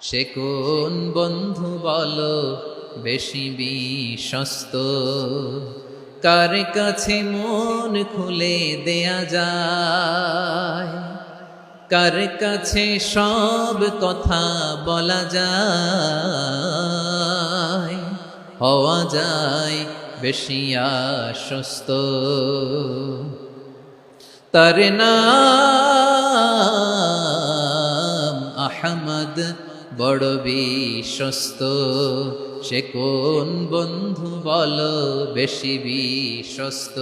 সে কোন বন্ধু বলো বেশি বিশ্বস্ত, কার কাছে মন খুলে দেয়া যায়, কার কাছে সব কথা বলা যায়, হওয়া যায় বেশি আশ্বস্ত। তার নাম আহমদ, বড় বিশ্বস্ত। সে কোন বন্ধু বলো বেশি বিশ্বস্ত,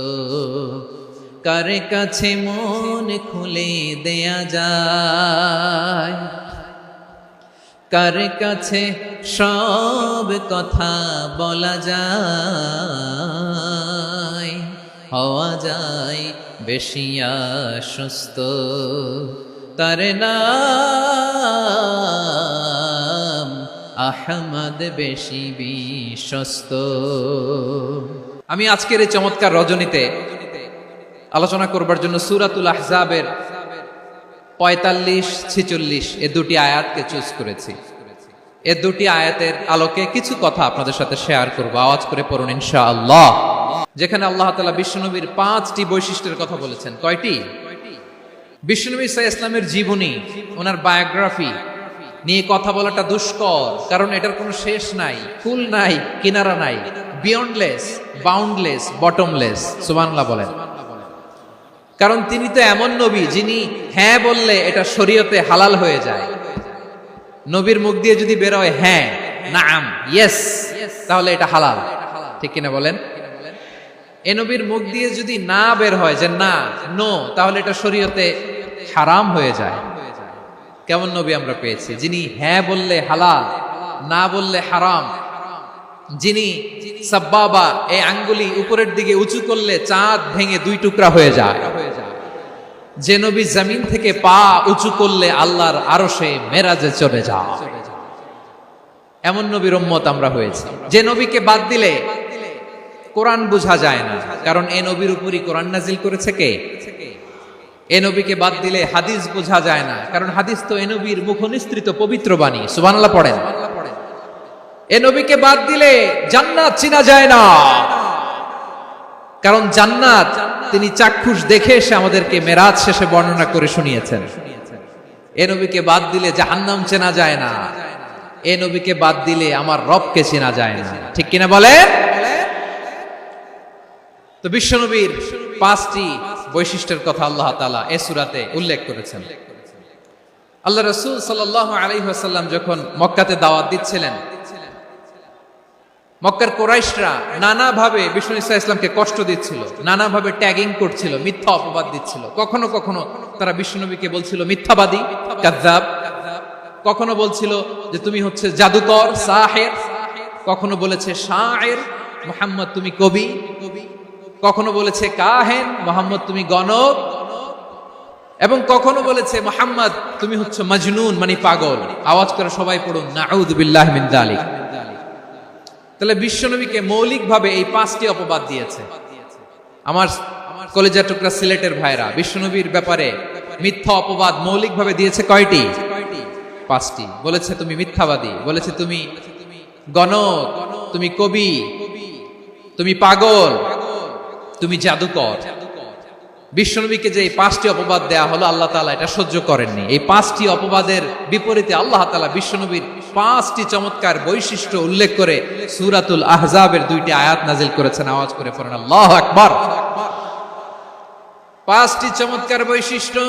কার কাছে মন খুলে দেয়া যায়, কার কাছে সব কথা বলা যায়, হওয়া যায় বেশি আশ্বস্ত। তার নাম আহমদ, বেশি বিশ্বস্ত। আমি আজকের এই চমৎকার রজনীতে আলোচনা করবার জন্য সূরাতুল আহজাবের 45-46 এ দুটি আয়াতকে চুজ করেছি। এ দুটি আয়াতের আলোকে কিছু কথা আপনাদের সাথে শেয়ার করব। আওয়াজ করে পড়ুন ইনশাআল্লাহ। যেখানে আল্লাহ তাআলা বিশ্বনবীর 5টি বৈশিষ্ট্যের কথা বলেছেন। কয়টি? বিশ্বনবী সাল্লাল্লাহু আলাইহি ওয়াসাল্লামের জীবনী, ওনার বায়োগ্রাফি নিয়ে কথা বলাটা দুষ্কর, কারণ এটার কোনো শেষ নাই, কুল নাই, কিনারা নাই, বিয়ন্ডলেস, বাউন্ডলেস, বটমলেস। সুবহানাল্লাহ বলেন। কারণ তিনি তো এমন নবী যিনি হ্যাঁ বললে এটা শরীয়তে হালাল হয়ে যায়। নবীর মুখ দিয়ে যদি বের হয় হ্যাঁ, নাম, ইয়েস, তাহলে এটা হালাল। ঠিক কিনা বলেন? এ নবীর মুখ দিয়ে যদি না বের হয় যে না, নো, তাহলে এটা শরীয়তে হারাম হয়ে যায়। কেমন নবী আমরা পেয়েছি, যিনি হ্যাঁ বললে হালাল, না বললে হারাম, যিনি সাব্বাবা, এই আঙ্গুলি উপরের দিকে উঁচু করলে চাঁদ ভেঙে 2 টুকরা হয়ে যায়, যে নবী জমিন থেকে পা উঁচু করলে আল্লাহর আরশে মেরাজে চলে যায়, এমন নবীর উম্মত আমরা হয়েছি। যে নবীকে বাদ দিলে কোরআন বোঝা যায় না, কারণ এ নবীর উপরই কোরআন নাজিল করেছে কে? এ নবীকে বাদ দিলে হাদিস বোঝা যায় না, কারণ হাদিস তো এ নবীর মুখনিসৃত পবিত্র বাণী। সুবহানাল্লাহ পড়েন। এ নবীকে বাদ দিলে জান্নাত চিনা যায় না, কারণ জান্নাত তিনি চাক্ষুষ দেখে এসে আমাদেরকে মেরাজ শেষে বর্ণনা করে শুনিয়েছেন। এ নবীকে বাদ দিলে জাহান্নাম চেনা যায় না, এ নবীকে বাদ দিলে আমার রবকে চেনা যায় না। ঠিক কিনা বলে? তো বিশ্বনবীর 5টি বৈশিষ্ট্যের কথা আল্লাহ তাআলা এই সূরাতে উল্লেখ করেছেন। আল্লাহ রাসূল সাল্লাল্লাহু আলাইহি ওয়াসাল্লাম যখন মক্কাতে দাওয়াত দিচ্ছিলেন, মক্কার কুরাইশরা নানাভাবে বিষ্ণু ঈসা ইসলামকে কষ্ট দিচ্ছিল, নানাভাবে ট্যাগিং করছিল, মিথ্যা অপবাদ দিচ্ছিল। কখনো কখনো তারা বিশ্বনবীকে বলছিল মিথ্যাবাদী, কাযযাব। কখনো বলছিল যে তুমি হচ্ছে জাদুকর, সাহির। কখনো বলেছে শায়ের, মুহাম্মদ তুমি কবি। কখনো বলেছে কাহেন, মুহাম্মদ তুমি গণক। এবং কখনো বলেছে মুহাম্মদ তুমি হচ্ছে মাজনুন, মানে পাগল। আওয়াজ করে সবাই পড়ুন নাউযু বিল্লাহি মিন যালিক। তাহলে বিশ্বনবীকে মৌলিকভাবে এই 5টি অপবাদ দিয়েছে। আমার কলেজা টুকরা সিলেটের ভাইরা, বিশ্বনবীর ব্যাপারে মিথ্যা অপবাদ মৌলিকভাবে দিয়েছে কয়টি? 5টি। বলেছে তুমি মিথ্যাবাদী, বলেছে তুমি গণক, তুমি কবি, তুমি পাগল, তুমি জাদুকর। বিশ্বনবীকে যে এই 5টি অপবাদ দেয়া হলো, আল্লাহ তাআলা এটা সহ্য করেননি। এই 5টি অপবাদের বিপরীতে আল্লাহ তাআলা বিশ্বনবীর 5টি চমৎকার বৈশিষ্ট্য উল্লেখ করে সূরাতুল আহজাবের 2টি আয়াত নাজিল করেছেন। আওয়াজ করে পড়েন আল্লাহু আকবার। 5টি চমৎকার বৈশিষ্ট্য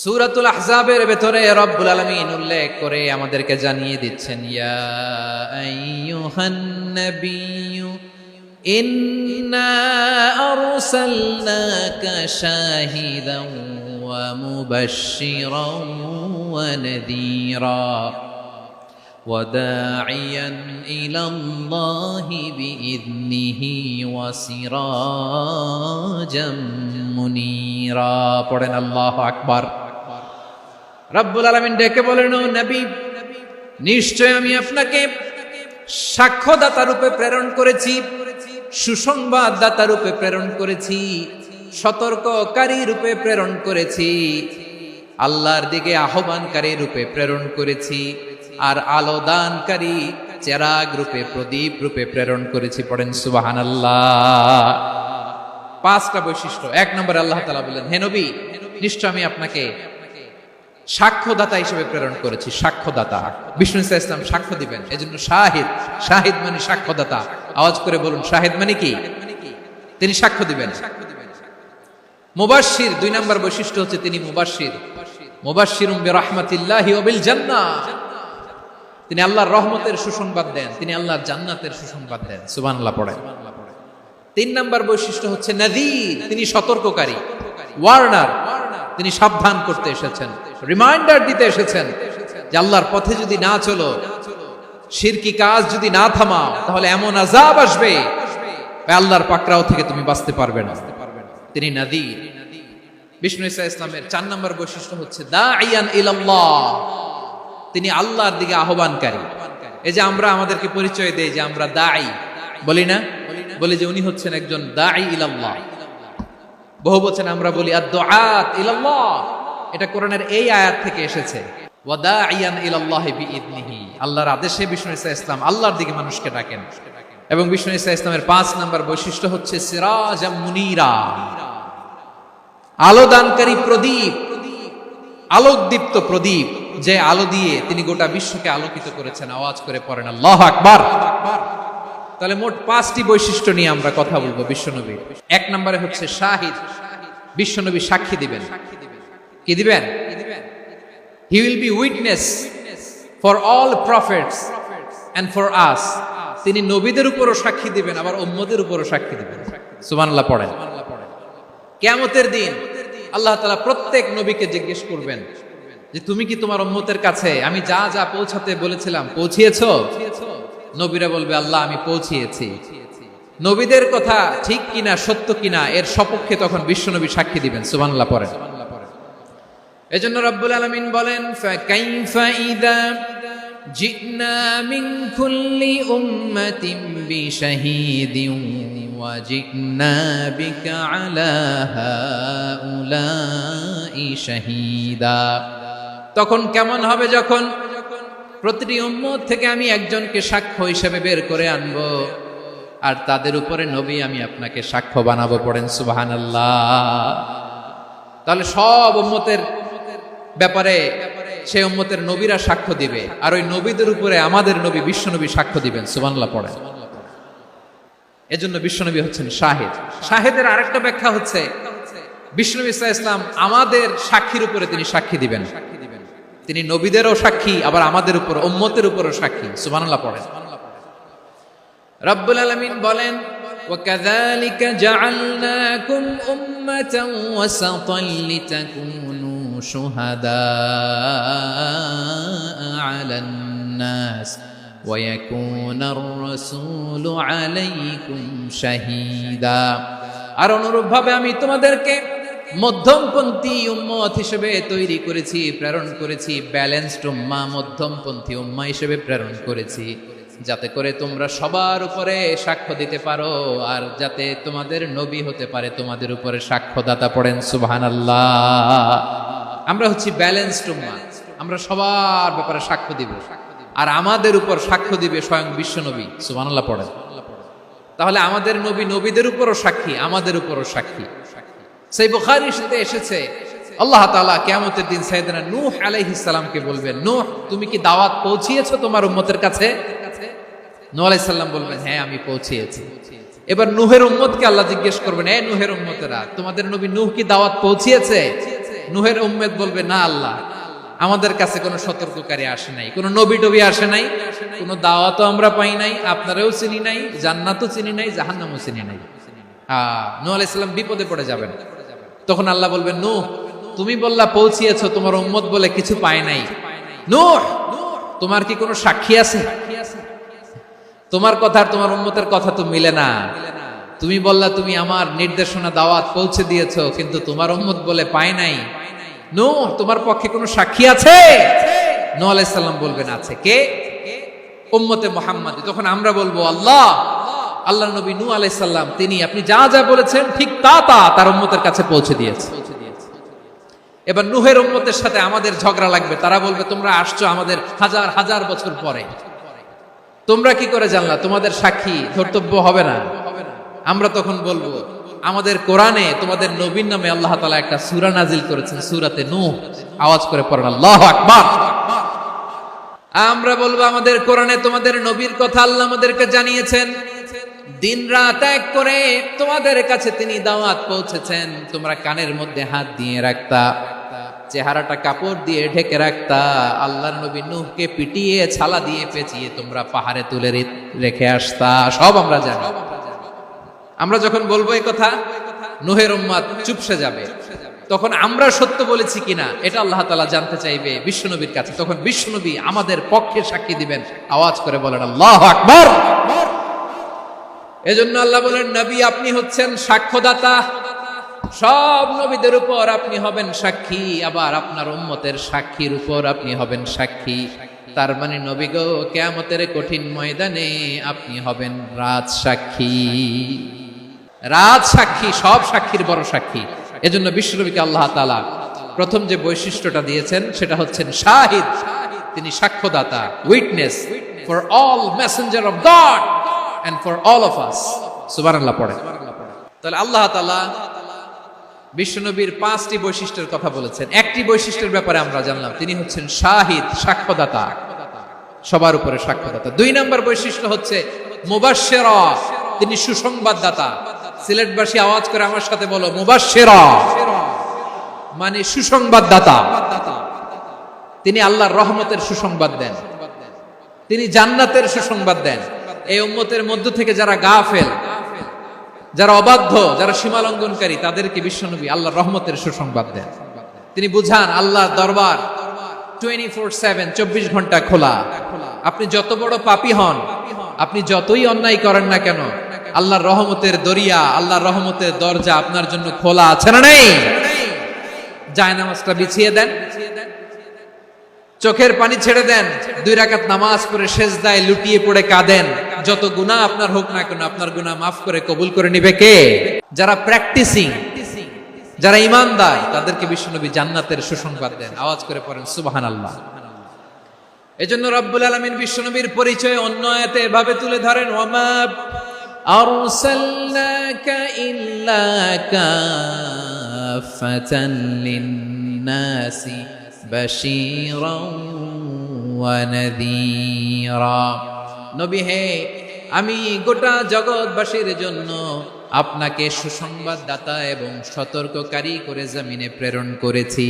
সূরাতুল আহজাবের ভেতরে রব্বুল আলামিন উল্লেখ করে আমাদেরকে জানিয়ে দিচ্ছেন, ইয়া আইয়ুহান নাবিয়্যু ইন্না আরসালনাকা শাহিদান ওয়া মুবাশশিরান ওয়া নাযীরা ওয়া দাঈয়ান ইলাল্লাহি বিইذনিহি ওয়া সিরাজাম মুনীরা। পড়েন আল্লাহু আকবার। রব্বুল আলামিন ডেকে বলেন, ও নবী, নিশ্চয় আমি আপনাকে সাক্ষ্যদাতা রূপে প্রেরণ করেছি, সুসংবাদদাতা রূপে প্রেরণ করেছি, সতর্ককারী রূপে প্রেরণ করেছি। আল্লাহর দিকে আহ্বানকারী রূপে প্রেরণ করেছি, আর আলো দানকারী চেরাগ রূপে, প্রদীপ রূপে প্রেরণ করেছি। পড়েন সুবহানাল্লাহ। 5টা বৈশিষ্ট্য। 1 নম্বরে আল্লাহ তাআলা বললেন, হে নবী, নিশ্চয় আমি আপনাকে সাক্ষ্যদাতা হিসেবে প্রেরণ করেছি। সাক্ষ্যদাতা, বিষ্ণু ইসা ইসলাম সাক্ষ্য দিবেন, এজন্য শাহিদ। শাহিদ মানে সাক্ষ্যদাতা। আওয়াজ করে বলুন, শাহিদ মানে কি? তিনি সাক্ষ্য দিবেন। মুবাশশির, 2 নম্বর বৈশিষ্ট্য হচ্ছে তিনি মুবাশশির। মুবাশশিরুম বিরাহমাতিল্লাহি ওয়া বিল জান্নাহ, তিনি আল্লাহর রহমতের সুসংবাদ দেন, তিনি আল্লাহর জান্নাতের সুসংবাদ দেন। সুবহানাল্লাহ পড়েন। 3 নম্বর বৈশিষ্ট্য হচ্ছে নাযীর, তিনি সতর্ককারী। ওয়ার্নার, তিনি সাবধান করতে এসেছেন, রিমাইন্ডার দিতে এসেছেন যে আল্লাহর পথে যদি না চলো, শিরকি কাজ যদি না থামাও, তাহলে এমন আযাব আসবে আল্লাহর পাকড়াও থেকে তুমি বাঁচতে পারবে না। তিনি নাযীর। বিষ্ণু ইসা ইসলামের 4 নম্বর বৈশিষ্ট্য হচ্ছে দাঈয়ান ইলাল্লাহ, তিনি আল্লাহর দিকে আহ্বানকারী। এই যে আমরা আমাদেরকে পরিচয় দেই যে আমরা দাঈ, বলি না? বলি যে উনি হচ্ছেন একজন দাঈ ইলাল্লাহ। বহু বচন আমরা বলি আদ-দুআত ইলাল্লাহ, এটা কোরআনের এই আয়াত থেকে এসেছে। ওয়া দাঈয়ান ইলাল্লাহি বিইذনিহি, আল্লাহর আদেশে বিষ্ণু ইসা ইসলাম আল্লাহর দিকে মানুষকে ডাকেন। এবং বিষ্ণু ইসা ইসলামের 5 নম্বর বৈশিষ্ট্য হচ্ছে সিরাজাম মুনীরা, আলোদানকারী প্রদীপ, আলোকদীপ্ত প্রদীপ, যে আলো দিয়ে তিনি গোটা বিশ্বকে আলোকিত করেছেন। আওয়াজ করে পড়েন আল্লাহু আকবার। তাহলে মোট 5টি বৈশিষ্ট্য নিয়ে আমরা কথা বলবো বিশ্বনবীর। 1 নম্বরে হচ্ছে শাহিদ, বিশ্বনবী সাক্ষী দিবেন। কি দিবেন? He will be witness for all prophets and for us, তিনি নবীদের উপরও সাক্ষী দিবেন, আবার উম্মতের উপরও সাক্ষী দিবেন। সুবহানাল্লাহ পড়েন। কিয়ামতের দিন আল্লাহ তাআলা প্রত্যেক নবীকে জিজ্ঞেস করবেন যে তুমি কি তোমার উম্মতের কাছে আমি যা যা পৌঁছাতে বলেছিলাম পৌঁছিয়েছো? নবীরা বলবে আল্লাহ আমি পৌঁছিয়েছি। নবীদের কথা ঠিক কিনা, সত্য কিনা, এর সপক্ষে তখন বিশ্বনবী সাক্ষী দিবেন। সুবহানাল্লাহ পড়েন। এজন্য রব্বুল আলামিন বলেন, ফাকাইফা ইযা জিনা মিন কুল্লি উম্মাতিন বিশাহীদিন ওয়া জিনা বিকা আলা হাউলাই শাহীদা। তখন কেমন হবে যখন প্রতিটি উম্মত থেকে আমি একজনকে সাক্ষ্য হিসেবে বের করে আনবো, আর তাদের উপরে নবী আমি আপনাকে সাক্ষ্য বানাবো। পড়েন সুবহানাল্লাহ। তাহলে সব উম্মতের ব্যাপারে সেই উম্মতের নবীরা সাক্ষ্য দিবে, আর ওই নবীদের উপরে আমাদের নবী বিশ্বনবী সাক্ষ্য দিবেন। সুবহানাল্লাহ পড়েন। এজন্য বিশ্বনবী হচ্ছেন শাহিদ। শাহিদের আরেকটা ব্যাখ্যা হচ্ছে বিশ্বনবী সাল্লাল্লাহু আলাইহি ওয়াসাল্লাম আমাদের সাক্ষীর উপরে তিনি সাক্ষী দিবেন। তিনি নবীদেরও সাক্ষী, আবার আমাদের উপর, উম্মতের উপরও সাক্ষী। সুবহানাল্লাহ পড়েন। রব্বুল আলামিন বলেন, وَكَذَلِكَ جَعَلْنَاكُمْ أُمَّةً وَسَطًا لِتَكُونُوا شُهَدَاءَ عَلَى النَّاسِ وَيَكُونَ الرَّسُولُ عَلَيْكُمْ شَهِيدًا। আর অনুরূপভাবে আমি তোমাদেরকে মধ্যমপন্থী উম্মত হিসেবে তৈরি করেছি, প্রেরণ করেছি। ব্যালেন্সড উম্মাহ, মধ্যমপন্থী উম্মাহ হিসেবে প্রেরণ করেছি, যাতে করে তোমরা সবার উপরে সাক্ষ্য দিতে পারো, আর যাতে তোমাদের নবী হতে পারে তোমাদের উপরে সাক্ষ্যদাতা। পড়েন সুবহানাল্লাহ। আমরা হচ্ছি ব্যালেন্সড উম্মাহ, আমরা সবার ব্যাপারে সাক্ষ্য দিব, আর আমাদের উপর সাক্ষ্য দিবে স্বয়ং বিশ্বনবী। সুবহানাল্লাহ পড়েন। তাহলে আমাদের নবী নবীদের উপরও সাক্ষী, আমাদের উপরও সাক্ষী। সেই বুখারীর সাথে এসেছে আল্লাহ তাআলা কিয়ামতের দিন সাইয়েদনা নূহ আলাইহিস সালামকে বলবেন, নূহ তুমি কি দাওয়াত পৌঁছিয়েছো তোমার উম্মতের কাছে? নূহ আলাইহিস সালাম বলবেন, হ্যাঁ আমি পৌঁছিয়েছি। এবার নূহের উম্মতকে আল্লাহ জিজ্ঞেস করবেন, এই নূহের উম্মতেরা, তোমাদের নবী নূহ কি দাওয়াত পৌঁছিয়েছে? নূহের উম্মত বলবে, না আল্লাহ, আমাদের কাছে কোনো সতর্ককারী আসে নাই, কোনো নবী টবি আসে নাই, কোনো দাওয়াতও আমরা পাই নাই, আপনারাও চিনি নাই, জান্নাতও চিনি নাই, জাহান্নামও চিনি নাই। নূহ আলাইহিস সালাম বিপদে পড়ে যাবেন। তখন আল্লাহ বলবেন, নূহ তুমি বললা পৌঁছিয়েছো, তোমার উম্মত বলে কিছু পায় নাই। নূহ তোমার কি কোনো সাক্ষী আছে? তোমার কথা আর তোমার উম্মতের কথা তো মিলে না। তুমি বললা তুমি আমার নির্দেশনা দাওয়াত পৌঁছে দিয়েছো, কিন্তু তোমার উম্মত বলে পায় নাই। নূহ তোমার পক্ষে কোনো সাক্ষী আছে? নূহ আলাইহিস সালাম বলবেন, আছে। কে? উম্মতে মুহাম্মাদী। তখন আমরা বলবো, আল্লাহ, আল্লাহর নবী নূহ আলাইহিস সালাম তিনি আপনি যা যা বলেছেন ঠিক তা তার উম্মতের কাছে পৌঁছে দিয়েছে। এবার নূহের উম্মতের সাথে আমাদের ঝগড়া লাগবে, তারা বলবে তোমরা আসছো আমাদের হাজার হাজার বছর পরে, তোমরা কি করে জানলা? তোমাদের সাক্ষী ধর্তব্য হবে না? আমরা তখন বলবো আমাদের কোরআনে তোমাদের নবীর নামে আল্লাহ তাআলা একটা সূরা নাজিল করেছেন, সূরাতে নূহ। আওয়াজ করে পড়েন আল্লাহু আকবার। আমরা বলবো আমাদের কোরআনে তোমাদের নবীর কথা আল্লাহ আমাদেরকে জানিয়েছেন, দিন রাত এক করে তোমাদের কাছে তিনি দাওয়াত পৌঁছেছেন, তোমরা কানের মধ্যে হাত দিয়ে রাখতা, চেহারাটা কাপড় দিয়ে ঢেকে রাখতা, আল্লাহর নবী নূহকে পিটিয়ে ছালা দিয়ে পেঁচিয়ে তোমরা পাহাড়ে তুলে রেখে আসতা, সব আমরা জানি। আমরা যখন বলবো এই কথা, নূহের উম্মত চুপসে যাবে। তখন আমরা সত্য বলেছি কিনা এটা আল্লাহ তাআলা জানতে চাইবে বিশ্বনবীর কাছে। তখন বিশ্বনবী আমাদের পক্ষে সাক্ষী দিবেন। আওয়াজ করে বলেন আল্লাহু আকবার। এজন্য আল্লাহ বলেন, নবী আপনি হচ্ছেন সাক্ষ্যদাতা, সব নবীদের উপর আপনি হবেন সাক্ষী, আবার আপনার উম্মতের সাক্ষীর উপর আপনি হবেন সাক্ষী। তার মানে নবী গো, কিয়ামতের কঠিন ময়দানে আপনি হবেন রাজ সাক্ষী। রাজ সাক্ষী, সব সাক্ষীর বড় সাক্ষী। এজন্য বিশ্বনবীকে আল্লাহ তাআলা প্রথম যে বৈশিষ্ট্যটা দিয়েছেন সেটা হচ্ছেন শাহিদ। তিনি সাক্ষ্যদাতা, witness for all messenger of God and for all of us. সুবহানাল্লাহ পড়ে। তাহলে আল্লাহ তাআলা বিশ্বনবীর 5টি বৈশিষ্ট্যের কথা বলেছেন। একটি বৈশিষ্ট্যের ব্যাপারে আমরা জানলাম, তিনি হচ্ছেন শাহিদ, সাক্ষ্যদাতা, সবার উপরে সাক্ষ্যদাতা। 2 নম্বর বৈশিষ্ট্য হচ্ছে মুবাশশিরা, তিনি সুসংবাদদাতা। সিলেটবাসী আওয়াজ করে আমার সাথে বলো, মুবাশশিরা মানে সুসংবাদদাতা। তিনি আল্লাহর রহমতের সুসংবাদ দেন, তিনি জান্নাতের সুসংবাদ দেন। এই উম্মতের মধ্য থেকে যারা গাফেল, যারা অবাধ্য, যারা সীমালঙ্ঘনকারী, তাদেরকে বিশ্বনবী আল্লাহর রহমতের সুসংবাদ দেন। তিনি বুঝান আল্লাহর দরবার 24/7, 24 ঘন্টা খোলা। আপনি যত বড় পাপী হন, আপনি যতই অন্যায় করেন না কেন, আল্লাহর রহমতের দরিয়া, আল্লাহর রহমতের দরজা আপনার জন্য খোলা আছে না নেই? জায়নামাজটা বিছিয়ে দেন, চোখের পানি ছেড়ে দেন, 2 রাকাত নামাজ পড়ে সেজদায় লুটিয়ে পড়ে কাঁদেন। যত গুনাহ আপনার হোক না কেন, আপনার গুনাহ মাফ করে কবুল করে নিবে কে? যারা প্র্যাকটিসিং, যারা ঈমানদার, তাদেরকে বিশ্বনবী জান্নাতের সুসংবাদ দেন। আওয়াজ করে পড়েন সুবহানাল্লাহ। এজন্য রব্বুল আলামিন বিশ্বনবীর পরিচয় অন্য আয়াতে এভাবে তুলে ধরেন, ওয়ামা আরসালনাকা ইল্লা কাফাতান লিন-নাসি বাশীরাও ওয়া নাযীরা। নবী হে, আমি গোটা জগৎবাসীর জন্য আপনাকে সুসংবাদদাতা এবং সতর্ককারী করে জমিনে প্রেরণ করেছি।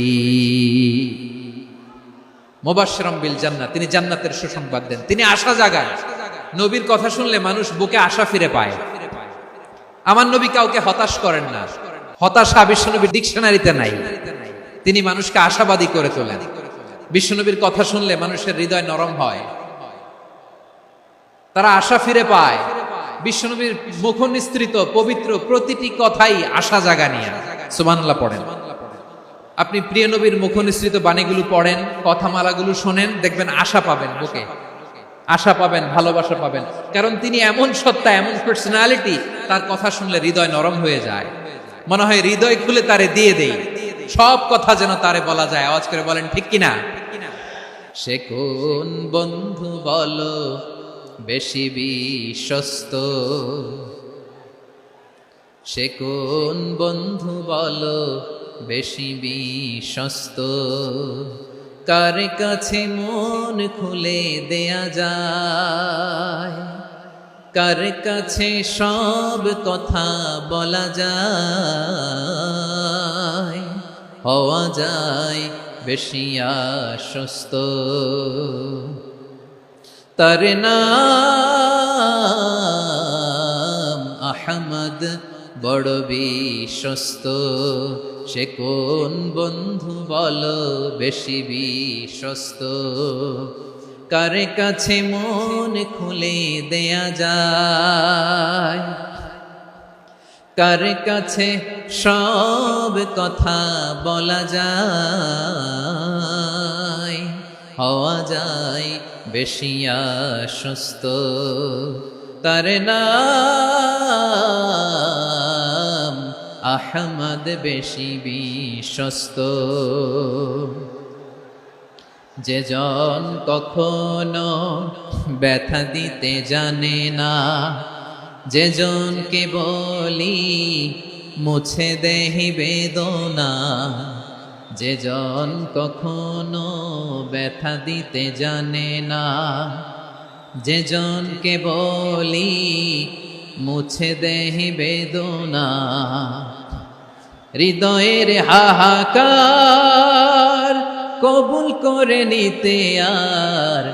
মুবাশশিরাম বিল জান্নাহ, তিনি জান্নাতের সুসংবাদ দেন, তিনি আশা জাগান। নবীর কথা শুনলে মানুষ বুকে আশা ফিরে পায়। আমার নবী কাউকে হতাশ করেন না, হতাশা বিশ্বনবীর ডিকশনারিতে নাই। তিনি মানুষকে আশাবাদী করে তোলেন। বিশ্বনবীর কথা শুনলে মানুষের হৃদয় নরম হয়, তারা আশা ফিরে পায়। বিশ্বনবীর মুখ নিঃসৃত পবিত্র প্রতিটি কথাই আশা জাগানিয়া। সুবহানাল্লাহ পড়েন। আপনি প্রিয় নবীর মুখ নিঃসৃত বাণীগুলো পড়েন, কথামালাগুলো শোনেন, দেখবেন আশা পাবেন, বুকে আশা পাবেন, ভালোবাসা পাবেন। কারণ তিনি এমন সত্তা, এমন পার্সোনালিটি, তার কথা শুনলে হৃদয় নরম হয়ে যায়। মনে হয় হৃদয় খুলে তারে দিয়ে দেই, সব কথা যেন তারে বলা যায়। আওয়াজ করে বলেন ঠিক কিনা? সে কোন বন্ধু বলো বেশি বিশ্বস্ত, সে কোন বন্ধু বলো বেশি বিশ্বস্ত, কার কাছে মন খুলে দেয়া যায়, কার কাছে সব কথা বলা যায়, হওয়া যায় বেশি আশ্বস্ত। তার নাম আহমদ, বড় বিশ্বস্ত। সে কোন বন্ধু বলো বেশি বিশ্বস্ত, কার কাছে মন খুলে দেয়া যায়, কার কাছে সব কথা বলা যায়, হওয়া যায় বেশি আশ্বস্ত। তার নাম আহমদ বেশি বিশ্বস্ত, যে জন কখনো ব্যথা দিতে জানে না, যে জনকে বলি মুছে দেহি বেদনা, যে জন কখনো ব্যথা দিতে জানে না, যে জনকে বলি মুছে দেহি বেদনা, হৃদয়ের হাহাকার কবুল করে নিতে আর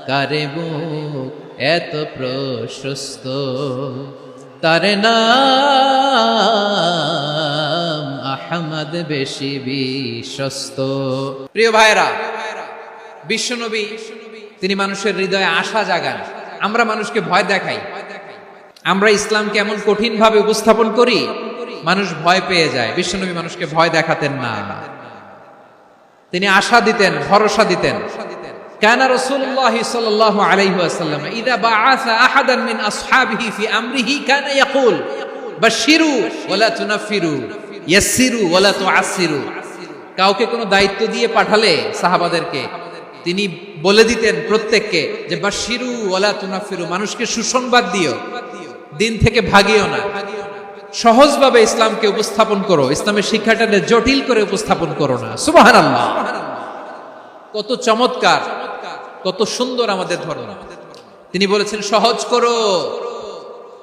কারে বুক এত প্রশস্ত, তার নাম আহমদ বেশি বিশ্বস্ত। প্রিয় ভাইরা, বিশ্বনবী তিনি মানুষের হৃদয়ে আশা জাগান। আমরা মানুষকে ভয় দেখাই, আমরা ইসলামকে এমন কঠিন ভাবে উপস্থাপন করি, মানুষ ভয় পেয়ে যায়। বিশ্বনবী মানুষকে ভয় দেখাতেন না, তিনি আশা দিতেন, ভরসা দিতেন। কানা রাসূলুল্লাহ সাল্লাল্লাহু আলাইহি ওয়াসাল্লাম ইযা বাআসা আহাদান মিন আসহাবিহি ফি আমরিহি কানা ইয়াকুল বাশশিরু ওয়ালা তুনাফিরু ইয়াসসিরু ওয়ালা তুআসসিরু। কাউকে কোনো দায়িত্ব দিয়ে পাঠালে সাহাবাদেরকে তিনি বলে দিতেন প্রত্যেককে যে বাশশিরু ওয়ালা তুনাফিরু, মানুষকে সুসংবাদ দিও, দিন থেকে ভাগিও না, সহজভাবে ইসলামকে উপস্থাপন করো, ইসলামের শিক্ষাটাকে জটিল করে উপস্থাপন করো না। সুবহানাল্লাহ, কত চমৎকার, কত সুন্দর আমাদের ধর্ম। তিনি বলেছেন সহজ করো,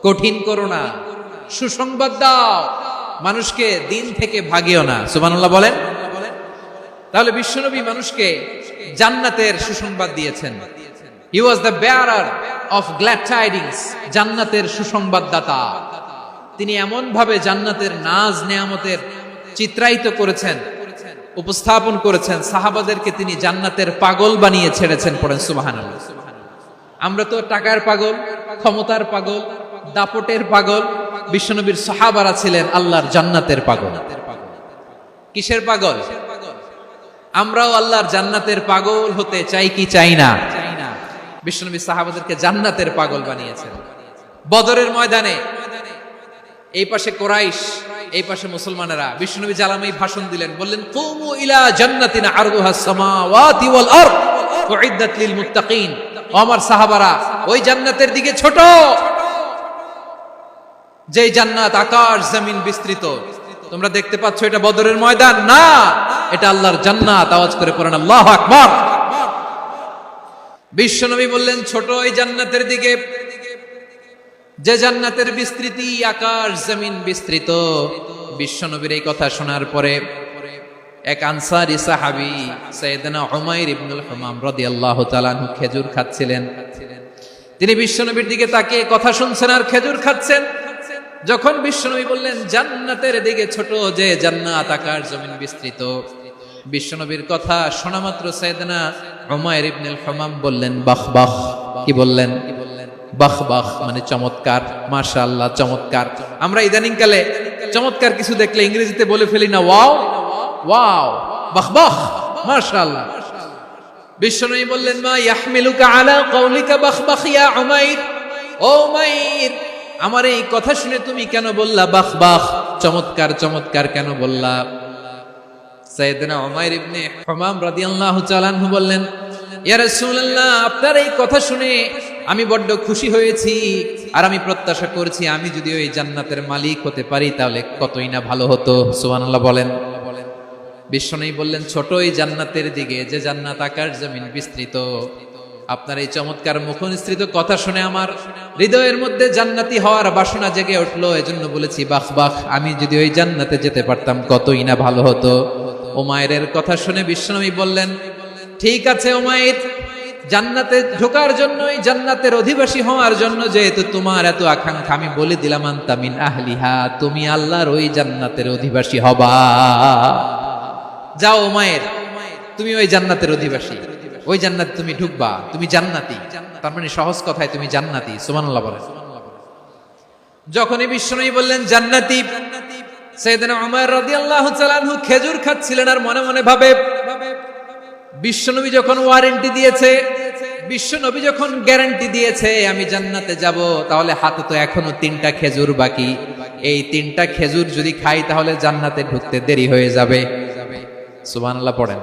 কঠিন করো না, সুসংবাদ দাও, মানুষকে দিন থেকে ভাগিও না। সুবহানাল্লাহ বলেন। তাহলে বিশ্বনবী মানুষকে জান্নাতের সুসংবাদ দিয়েছেন। He was the bearer of glad tidings, জান্নাতের সুসংবাদদাতা। তিনি এমন ভাবে জান্নাতের নাজ নেয়ামতের চিত্রায়িত করেছেন, উপস্থাপন করেছেন, সাহাবাদেরকে তিনি জান্নাতের পাগল বানিয়ে ছেড়েছেন। পড়েন সুবহানাল্লাহ। আমরা তো টাকার পাগল, ক্ষমতার পাগল, দাপটের পাগল। বিশ্বনবীর সাহাবারা ছিলেন আল্লাহর জান্নাতের পাগল। কিসের পাগল? আমরাও আল্লাহর জান্নাতের পাগল হতে চাই কি চাই না? বিশ্বনবী সাহাবাদেরকে জান্নাতের পাগল বানিয়েছেন। বদরের ময়দানে এই পাশে কোরাইশ, এই পাশে মুসলমানেরা। বিশ্বনবী জালামাই ভাষণ দিলেন, বললেন কুমু ইলা জান্নাতিন আরদুহাস সামাওয়াতি ওয়াল আরদ উইদ্দাত লিল মুত্তাকিন। ও আমার সাহাবারা, ওই জান্নাতের দিকে ছোট, যেই জান্নাত আকাশ জমিন বিস্তৃত। তোমরা দেখতে পাচ্ছ এটা বদরের ময়দান না, এটা আল্লাহর জান্নাত। আওয়াজ করে পড়েন আল্লাহু আকবার। বিশ্বনবী বললেন ছোট এই জান্নাতের দিকে, যে জান্নাতের বিস্তৃতি আকাশ জমিন বিস্তৃত। বিশ্বনবীর এই কথা শোনার পরে এক আনসারী সাহাবী সাইয়েদনা উমাইর ইবনুল হুমাম রাদিয়াল্লাহু তাআলা আনহু খেজুর খাচ্ছিলেন। তিনি বিশ্বনবীর দিকে তাকিয়ে কথা শুনছেন আর খেজুর খাচ্ছেন। যখন বিশ্বনবী বললেন জান্নাতের দিকে ছোট, যে জান্নাত আকাশ জমিন বিস্তৃত, বিশ্বনবীর কথা শোনা মাত্র সাইয়েদনা উমাইর ইবনুল হুমাম বললেন বাহ বাহ। কি বললেন? বাহ বাহ মানে চমৎকার, মাশাআল্লাহ চমৎকার। আমরা ইদানিং কালে চমৎকার কিছু দেখলে ইংরেজিতে বলে ফেলি না ওয়াও ওয়াও, বাহ বাহ, মাশাআল্লাহ। বিশ্বনবী বললেন মা ইয়াহমিলুকা আলা কওলিকা বাহ বাহ ইয়া উমাইর। ও উমাইর, আমার এই কথা শুনে তুমি কেন বললা বাহ বাহ, চমৎকার চমৎকার কেন বললা? সাইয়েদনা উমাইর ইবনে হুমাম রাদিয়াল্লাহু তাআলা আনহু বললেন ইয়া রাসূলুল্লাহ, আপনার এই কথা শুনে আমি বড্ড খুশি হয়েছি, আর আমি প্রত্যাশা করছি আমি যদি ওই জান্নাতের মালিক হতে পারি তাহলে কতই না ভালো হতো। সুবহানাল্লাহ বলেন। বিশ্বনবী বললেন ছোট এই জান্নাতের দিকে, যে জান্নাত আকাশ জমিন বিস্তৃত। আপনার এই চমৎকার মুখনিসৃত কথা শুনে আমার হৃদয়ের মধ্যে জান্নাতি হওয়ার বাসনা জেগে উঠলো, এজন্য বলেছি বাহ বাহ, আমি যদি ওই জান্নাতে যেতে পারতাম কতই না ভালো হতো। উমাইরের কথা শুনে বিশ্বনবী বললেন ঠিক আছে উমাইর, জান্নাতে ঢোকার জন্যই, জান্নাতের অধিবাসী হওয়ার জন্য যেহেতু তোমার এত আকাঙ্ক্ষা, আমি বলে দিলাম আনতা মিন আহলিহা, তুমি আল্লাহর ওই জান্নাতের অধিবাসী হবা। যাও উমাইর, তুমি ওই জান্নাতের অধিবাসী, ওই জান্নাতে তুমি ঢুকবা, তুমি জান্নাতি। তার মানে সহজ কথায় তুমি জান্নাতি। সুবহানাল্লাহ বলেন। যখনই বিশ্বনবী বললেন জান্নাতি, সাইয়েদনা উমর রাদিয়াল্লাহু তাআলা আনহু খেজুর খাচ্ছিলেন আর মনে মনে ভাবে বিশ্বনবী যখন ওয়ারেন্টি দিয়েছে, বিশ্বনবী যখন গ্যারান্টি দিয়েছে আমি জান্নাতে যাব, তাহলে হাতে তো এখনো 3টা খেজুর বাকি। এই 3টা খেজুর যদি খাই তাহলে জান্নাতে ঢুকতে দেরি হয়ে যাবে। সুবহানাল্লাহ পড়েন।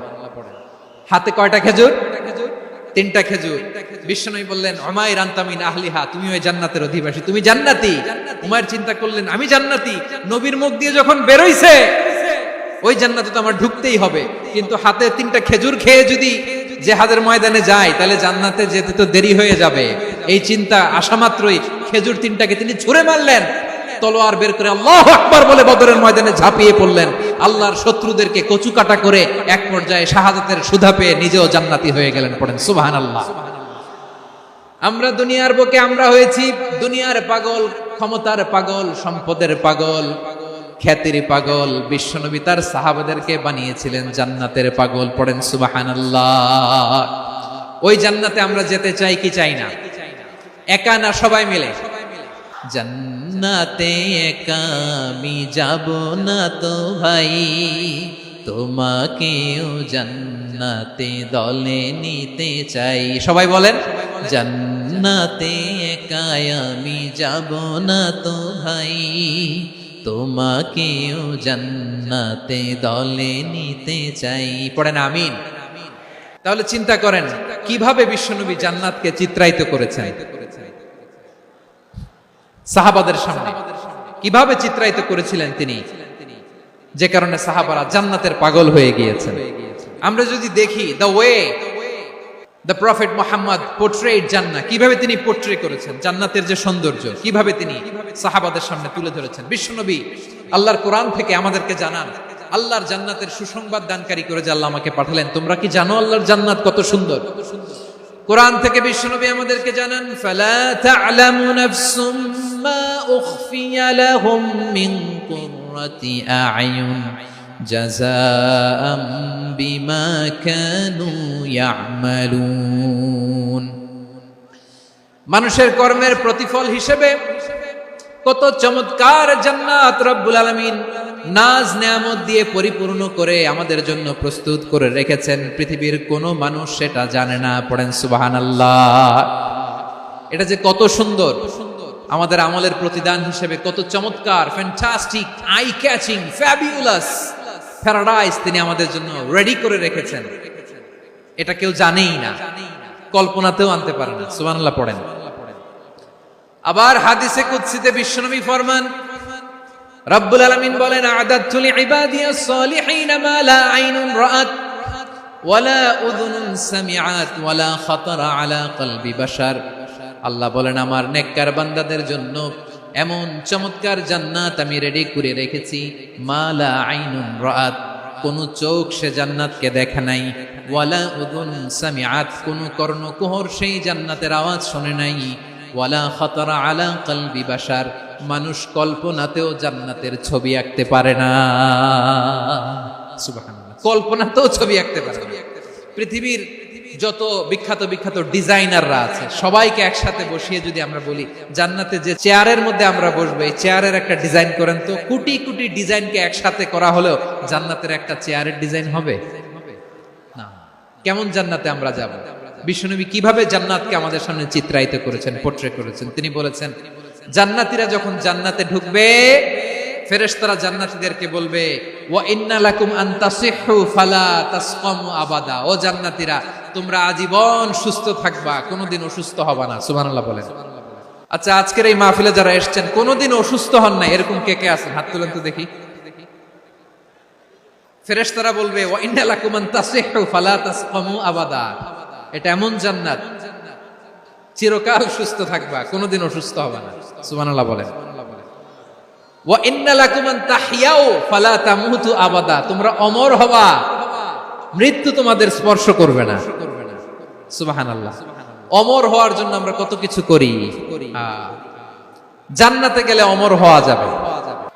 হাতে কয়টা খেজুর? 3টা খেজুর। বিশ্বনবী বললেন উমাইর আনতা মিন আহলিহা, তুমি ওই জান্নাতের অধিবাসী, তুমি জান্নাতি। উমাইর চিন্তা করলেন আমি জান্নাতি, নবীর মুখ দিয়ে যখন বের হইছে ওই জান্নাতে তো আমার ঢুকতেই হবে, কিন্তু হাতে 3টা খেজুর খেয়ে যদি জিহাদের ময়দানে যায় তাহলে জান্নাতে যেতে তো দেরি হয়ে যাবে। এই চিন্তা আসা মাত্রই খেজুর 3টাকে তিনি ছুঁড়ে মারলেন, তলোয়ার বের করে আল্লাহু আকবার বলে বদরের ময়দানে ঝাঁপিয়ে পড়লেন। আল্লাহর শত্রুদেরকে কচু কাটা করে এক পর্যায়ে শাহাদাতের সুধা পেয়ে নিজেও জান্নাতি হয়ে গেলেন। পড়েন সুবহানাল্লাহ। আমরা দুনিয়ার বুকে আমরা হয়েছি দুনিয়ার পাগল, ক্ষমতার পাগল, সম্পদের পাগল, খ্যাতির পাগল। বিশ্বনবী তার সাহাবাদেরকে বানিয়েছিলেন জান্নাতের পাগল। পড়েন সুবহানাল্লাহ। ওই জান্নাতে আমরা যেতে চাই কি চাই না? একা না সবাই মিলে? জান্নাতে একা আমি যাব না তো ভাই, তোমাকেও জান্নাতে দলে নিতে চাই। সবাই বলেন জান্নাতে একা আমি যাব না তো ভাই, তোমাকেও জান্নাতে দলে নিতে চাই। পড়েন আমিন। তাহলে চিন্তা করেন কিভাবে বিশ্বনবী জান্নাতকে চিত্রায়িত করেছেন সাহাবাদের সামনে, কিভাবে চিত্রায়িত করেছিলেন তিনি, যে কারণে সাহাবারা জান্নাতের পাগল হয়ে গিয়েছেন। আমরা যদি দেখি the way the prophet Muhammad portrait জান্নাত, কিভাবে তিনি পোর্ট্রে করেছেন জান্নাতের যে সৌন্দর্য, কিভাবে তিনি সাহাবাদের সামনে তুলে ধরেছেন। বিশ্বনবী আল্লাহর কোরআন থেকে আমাদেরকে জানান আল্লাহর জান্নাতের সুসংবাদ দানকারী করে যে আল্লাহ আমাকে পাঠালেন। তোমরা কি জানো আল্লাহর জান্নাত কত সুন্দর? কোরআন থেকে বিশ্বনবী আমাদেরকে জানান ফালা তা'লামু নাফসুম মা উখফিয়া লাহুম মিন কুররাতি আ'য়ুন জাযাআম বিমা কানু ইয়া'মালুন। মানুষের কর্মের প্রতিফল হিসেবে কত চমৎকার জান্নাত রব্বুল আলামিন নাজ নেয়ামত দিয়ে পরিপূর্ণ করে আমাদের জন্য প্রস্তুত করে রেখেছেন। পৃথিবীর কোনো মানুষ সেটা জানে না। পড়েন সুবহানাল্লাহ। এটা যে কত সুন্দর, আমাদের আমলের প্রতিদান হিসেবে কত চমৎকার, fantastic, eye catching, fabulous paradise তিনি আমাদের জন্য রেডি করে রেখেছেন। এটা কেউ জানেই না, কল্পনাতেও আনতে পারে না। সুবহানাল্লাহ পড়েন। আবার হাদিসে কুদসিতে বিশ্বনবী ফরমান রব্বুল আলামিন বলেন আ'দাতু লিইবাদিয়াস সালিহিন মা লা আইনুন রাআত ওয়ালা উযুনুন সামিআত ওয়ালা খাতারা আলা কলবি বাশার। আল্লাহ বলেন আমার নেককার বান্দাদের জন্য এমন চমৎকার জান্নাত আমি রেডি করে রেখেছি, মা লা আইনুন রাআত, কোন চোখ সে জান্নাতকে দেখে নাই, ওয়ালা উযুন সামিআত, কোন কর্ণকুহর সেই জান্নাতের আওয়াজ শুনে নাই, ওয়ালা খাতারা আলা কলবি বাশার, মানুষ কল্পনাতেও জান্নাতের ছবি আঁকতে পারে না। সুবহানাল্লাহ। কল্পনাতেও ছবি আঁকতে পারে না। পৃথিবীর যত বিখ্যাত বিখ্যাত ডিজাইনাররা আছে সবাইকে একসাথে বসিয়ে যদি আমরা বলি জান্নাতে যে চেয়ারের মধ্যে আমরা বসবো এই চেয়ারের একটা ডিজাইন করেন, তো কোটি কোটি ডিজাইনকে একসাথে করা হলেও জান্নাতের একটা চেয়ারের ডিজাইন হবে না। কেমন জান্নাতে আমরা যাব? বিশ্বনবী কিভাবে জান্নাতকে আমাদের সামনে চিত্রায়িত করেছেন, পোর্ট্রে করেছেন। তিনি বলেছেন জান্নাতীরা যখন জান্নাতে ঢুকবে ফেরেশতারা জান্নাতীদেরকে বলবে ওয়া ইন্না লাকুম আন তাসিহু ফালা তাসকামু আবাদা, ও জান্নাতীরা তোমরা আজীবন সুস্থ থাকবা, কোনোদিন অসুস্থ হবা না। সুবহানাল্লাহ বলেন। আচ্ছা আজকের এই মাহফিলে যারা এসেছেন কোনোদিন অসুস্থ হন না এরকম কে কে আছেন? হাত তুলেন তো দেখি। ফেরেশতারা বলবে ওয়া ইন্না লাকুম আন তাসিহু ফালা তাসকামু আবাদা, এটা এমন জান্নাত চিরকাল সুস্থ থাকবা, কোনোদিন অসুস্থ হবে না। সুবহানাল্লাহ বলেন। ওয়া ইন্না লাকুম আন তাহইয়াউ ফালা তামুতু আবাদা, তোমরা অমর হবা, মৃত্যু তোমাদের স্পর্শ করবে না। সুবহানাল্লাহ। অমর হওয়ার জন্য আমরা কত কিছু করি, জান্নাতে গেলে অমর হওয়া যাবে।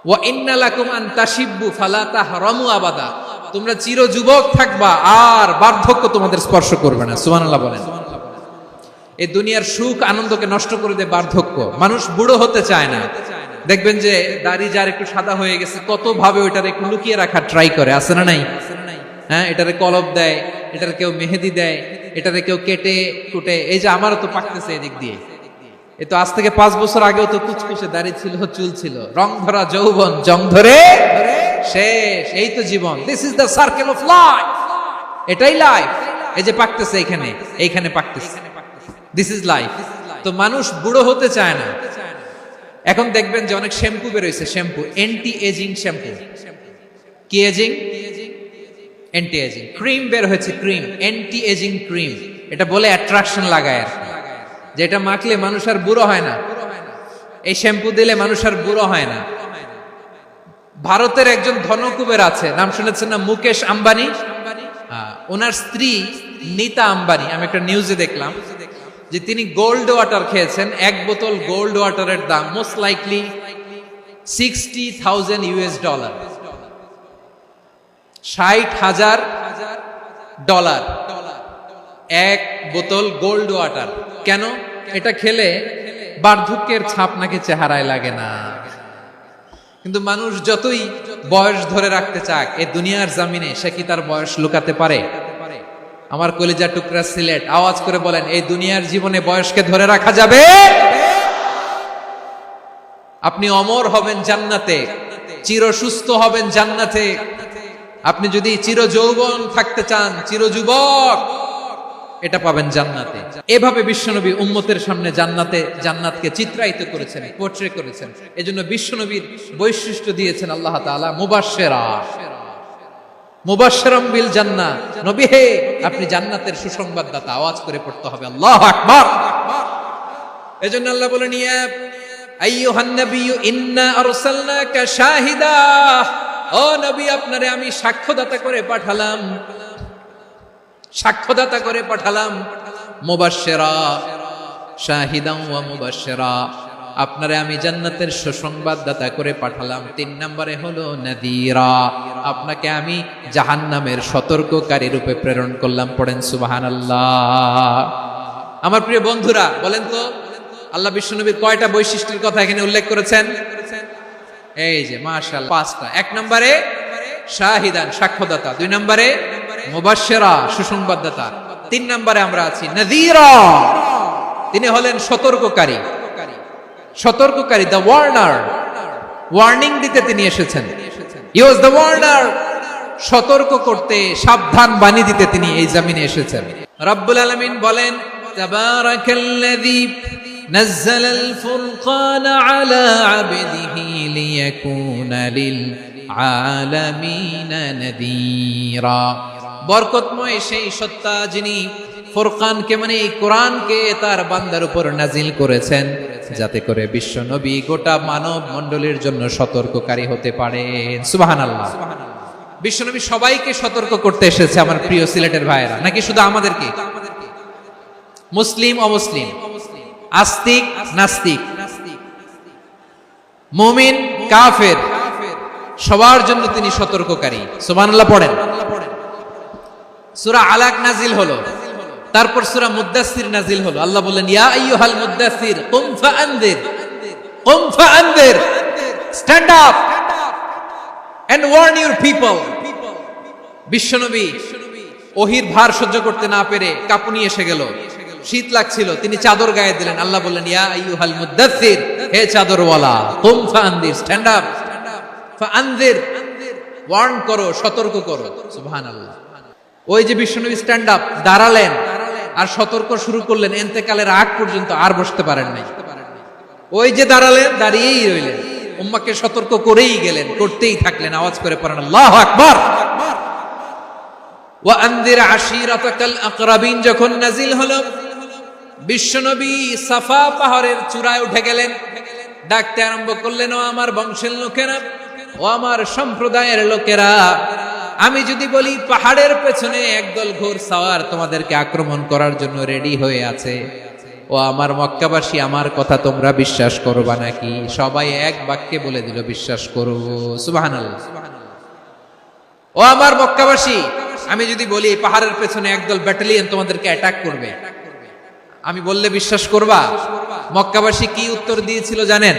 ওয়া ইন্না লাকুম আন তাশিব্বু ফালা তাহরামু আবাদা, তোমরা চির যুবক থাকবা আর বার্ধক্য তোমাদের স্পর্শ করবে না। সুবহানাল্লাহ বলেন। এই দুনিয়ার সুখ আনন্দকে নষ্ট করে দেয় বার্ধক্য। মানুষ বুড়ো হতে চায় না। দেখবেন যে দাড়ি যার একটু সাদা হয়ে গেছে কত ভাবে ওইটার একটু লুকিয়ে রাখার ট্রাই করে, আছে না নাই? হ্যাঁ, এটারে কলব দেয়, এটার কেউ মেহেদি দেয়, এটারে কেউ কেটে কুটে। এই যে আমারও তো পাকতেছে এদিক দিয়ে, এ তো আজ থেকে 5 বছর আগেও তো কুচকুচে দাড়ি ছিল, চুল ছিল, রং ধরা যৌবন, জং ধরে শেষ। এই তো জীবন। This is the circle of life. এটাই লাইফ। এই যে পাকতেছে এইখানে পাকতেছে, দিস ইজ লাইফ। তো মানুষ বুড়ো হতে চায় না। এখন দেখবেন যে অনেক শ্যাম্পু বেরোইছে, শ্যাম্পু অ্যান্টি এজিং শ্যাম্পু। কি এজিং? Anti aging. ক্রিম বের হয়েছে, ক্রিম অ্যান্টি এজিং ক্রিম। এটা বলে অ্যাট্রাকশন লাগায় আর কি, যেটা মাখলে মানুষ আর বুড়ো হয় না। এই শ্যাম্পু দিলে মানুষ আর বুড়ো হয় না। ভারতের একজন ধনকুবের আছে, নাম শুনেছেন না? মুকেশ আম্বানি। ওনার স্ত্রী নীতা আম্বানি, আমি একটা নিউজে দেখলাম যে তিনি গোল্ড ওয়াটার খেয়েছেন। 1 বোতল গোল্ড ওয়াটারের দাম মোস্ট লাইকলি $60,000 $60,000 1 বোতল গোল্ড ওয়াটার। কেন? এটা খেলে বার্ধক্যের ছাপ নাকি চেহারায় লাগে না। কিন্তু মানুষ যতই বয়স ধরে রাখতে চাক এই দুনিয়ার জামিনে, সে কি তার বয়স লুকাতে পারে? আমার কলিজা টুকরা সিলেট, আওয়াজ করে বলেন, এই দুনিয়ার জীবনে বয়সকে ধরে রাখা যাবে? আপনি অমর হবেন জান্নাতে, চির সুস্থ হবেন জান্নাতে। আপনি যদি চির যৌবন থাকতে চান, চির যুবক, এটা পাবেন জান্নাতে। এভাবে বিশ্বনবী উম্মতের সামনে জান্নাতকে চিত্রায়িত করেছেন, পোর্ট্রে করেছেন। এজন্য বিশ্বনবীর বৈশিষ্ট্য দিয়েছেন আল্লাহ তাআলা মুবাশশিরাম বিল জান্নাহ। নবী হে, আপনি জান্নাতের সুসংবাদদাতা। আওয়াজ করে পড়তে হবে আল্লাহু আকবার। এজন্য আল্লাহ বলেন, ইয়া আইয়ুহান নাবিয়্যু ইন্না আরসালনাকা শাহিদা। ও নবী, আপনারে আমি সাক্ষ্যদাতা করে পাঠালাম, সাক্ষ্যদাতা করে পাঠালাম। মুবাশশিরা, শাহিদান ওয়া মুবাশশিরা, আপনারে আমি জান্নাতের সুসংবাদদাতা করে পাঠালাম। 3 নম্বরে হলো নাযীরা, আপনাকে আমি জাহান্নামের সতর্ককারী রূপে প্রেরণ করলাম। পড়েন সুবহানাল্লাহ। আমার প্রিয় বন্ধুরা, বলেন তো আল্লাহ বিশ্বনবীর কয়টা বৈশিষ্ট্যের কথা এখানে উল্লেখ করেছেন? এই যে মাশাআল্লাহ 5টা। 1 নম্বরে শাহিদান, সাক্ষ্যদাতা। 2 নম্বরে মুবাশশিরা, সুসংবাদদাতা। 3 নম্বরে আমরা আছি নাযীরা, তিনি হলেন সতর্ককারী। সতর্ককারী, দ্য ওয়ার্নার, ওয়ার্নিং দিতে তিনি এসেছেন। হি ওয়াজ দ্য ওয়ার্নার, সতর্ক করতে, সাবধান বাণী দিতে তিনি এই জমিনে এসেছেন। রব্বুল আলামিন বলেন, তাবারাকাল্লাযী নাযালাল ফুরকানা আলা আবদিহি লিয়াকুনা লিল আলামিনা নাযীরা। বরকতময় সেই সত্তা যিনি ফুরকানকে মানে এই কোরআনকে তার বান্দার উপর নাজিল করেছেন, যাতে করে বিশ্ব নবী গোটা মানব মণ্ডলীর জন্য সতর্ককারী হতে পারেন। সুবহানাল্লাহ। বিশ্ব নবী সবাইকে সতর্ক করতে এসেছে আমার প্রিয় সিলেটের ভাইয়েরা, নাকি শুধু আমাদেরকে? মুসলিম অমুসলিম, আস্তিক নাস্তিক, মুমিন কাফের, সবার জন্য তিনি সতর্ককারী। সুবহানাল্লাহ পড়েন। সূরা আলাক নাজিল হলো, তারপর সূরা মুদ্দাসসির নাজিল হলো। আল্লাহ বলেন, ইয়া আইয়ুহাল মুদ্দাসসির কুম ফাআনদির, কুম ফাআনদির, stand up and warn your people. বিশ্বনবী ওহীর ভার সহ্য করতে না পেরে কাঁপুনি এসে গেল, শীত লাগছিল, তিনি চাদর গায়ে দিলেন। আল্লাহ বললেন, ইয়া আইয়ুহাল মুদ্দাসসির, হে চাদরওয়ালা, কুম ফাআনদির, স্ট্যান্ড আপ, ফাআনদির, ওয়ার্ন করো, সতর্ক করো। সুবহানাল্লাহ। ওই যে বিশ্বনবী স্ট্যান্ড আপ, দাঁড়ালেন আর সতর্ক শুরু করলেন, ইন্তেকালের আগ পর্যন্ত আর বসতে পারেন নাই। ওই যে দাঁড়ালেন, দাঁড়িয়েই রইলেন, উম্মাহকে সতর্ক করেই গেলেন, করতেই থাকলেন। আওয়াজ করে পড়েন আল্লাহু আকবার। ওয়া আনদির আশীরাতাকাল আকরাবিন যখন নাজিল হলো, বিশ্বনবী সাফা পাহাড়ের চূড়ায় উঠে গেলেন, ডাকতে আরম্ভ করলেন, ও আমার বংশের লোকেরা, ও আমার সম্প্রদায়ের লোকেরা, আমি যদি বলি পাহাড়ের পেছনে একদল ঘোড়সাওয়ার তোমাদেরকে আক্রমণ করার জন্য রেডি হয়ে আছে, ও আমার মক্কাবাসী, আমার কথা তোমরা বিশ্বাস করবা নাকি? সবাই এক বাক্যে বলে দিল, বিশ্বাস করব। সুবহানাল্লাহ। ও আমার মক্কাবাসী, আমি যদি বলি পাহাড়ের পেছনে একদল ব্যাটালিয়ন তোমাদেরকে অ্যাটাক করবে, আমি বললে বিশ্বাস করবা? মক্কাবাসী কি উত্তর দিয়েছিল জানেন?